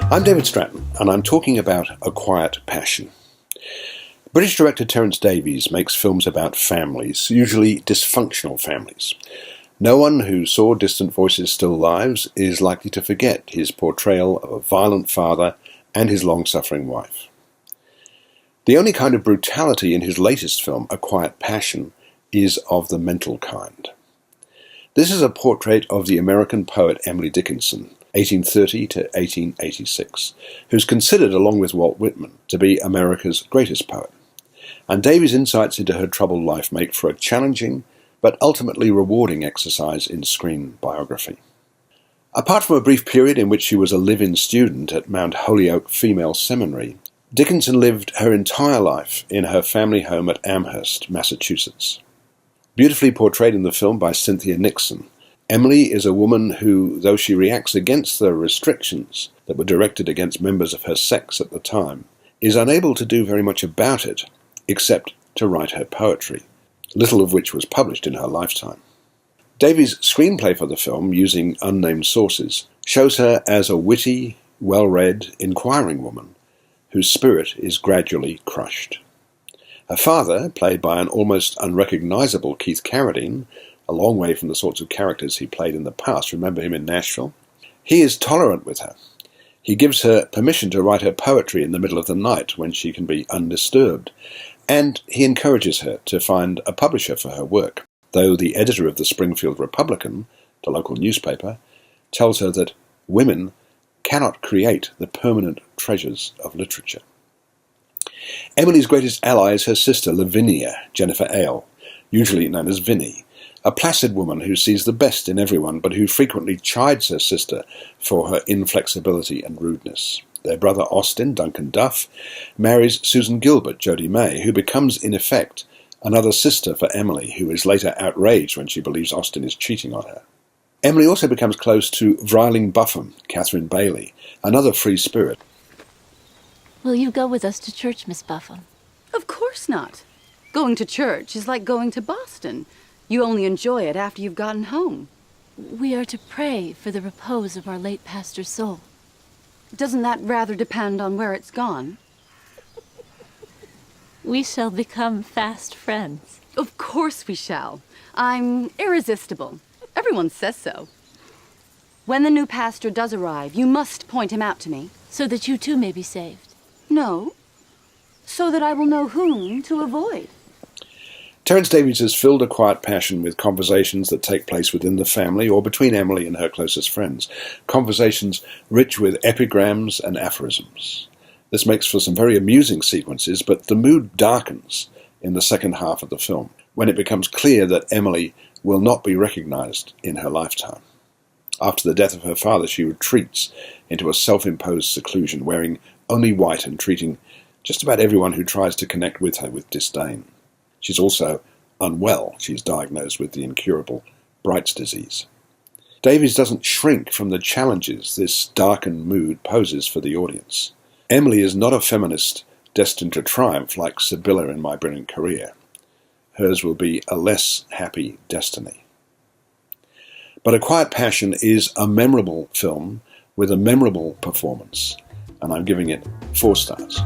I'm David Stratton, and I'm talking about A Quiet Passion. British director Terence Davies makes films about families, usually dysfunctional families. No one who saw Distant Voices Still Lives is likely to forget his portrayal of a violent father and his long-suffering wife. The only kind of brutality in his latest film, A Quiet Passion, is of the mental kind. This is a portrait of the American poet Emily Dickinson, 1830 to 1886, who's considered, along with Walt Whitman, to be America's greatest poet. And Davies' insights into her troubled life make for a challenging but ultimately rewarding exercise in screen biography. Apart from a brief period in which she was a live-in student at Mount Holyoke Female Seminary, Dickinson lived her entire life in her family home at Amherst, Massachusetts. Beautifully portrayed in the film by Cynthia Nixon, Emily is a woman who, though she reacts against the restrictions that were directed against members of her sex at the time, is unable to do very much about it, except to write her poetry, little of which was published in her lifetime. Davies' screenplay for the film, using unnamed sources, shows her as a witty, well-read, inquiring woman whose spirit is gradually crushed. Her father, played by an almost unrecognizable Keith Carradine, a long way from the sorts of characters he played in the past. Remember him in Nashville? He is tolerant with her. He gives her permission to write her poetry in the middle of the night when she can be undisturbed, and he encourages her to find a publisher for her work, though the editor of the Springfield Republican, the local newspaper, tells her that women cannot create the permanent treasures of literature. Emily's greatest ally is her sister Lavinia, Jennifer Ale, usually known as Vinnie, a placid woman who sees the best in everyone, but who frequently chides her sister for her inflexibility and rudeness. Their brother Austin, Duncan Duff, marries Susan Gilbert, Jodie May, who becomes, in effect, another sister for Emily, who is later outraged when she believes Austin is cheating on her. Emily also becomes close to Vryling Buffum, Catherine Bailey, another free spirit. Will you go with us to church, Miss Buffum? Of course not. Going to church is like going to Boston. You only enjoy it after you've gotten home. We are to pray for the repose of our late pastor's soul. Doesn't that rather depend on where it's gone? We shall become fast friends. Of course we shall. I'm irresistible. Everyone says so. When the new pastor does arrive, you must point him out to me. So that you too may be saved. No. So that I will know whom to avoid. Terence Davies has filled A Quiet Passion with conversations that take place within the family or between Emily and her closest friends, conversations rich with epigrams and aphorisms. This makes for some very amusing sequences, but the mood darkens in the second half of the film, when it becomes clear that Emily will not be recognized in her lifetime. After the death of her father, she retreats into a self-imposed seclusion, wearing only white and treating just about everyone who tries to connect with her with disdain. She's also unwell. She's diagnosed with the incurable Bright's disease. Davies doesn't shrink from the challenges this darkened mood poses for the audience. Emily is not a feminist destined to triumph like Sibylla in My Brilliant Career. Hers will be a less happy destiny. But A Quiet Passion is a memorable film with a memorable performance, and I'm giving it 4 stars.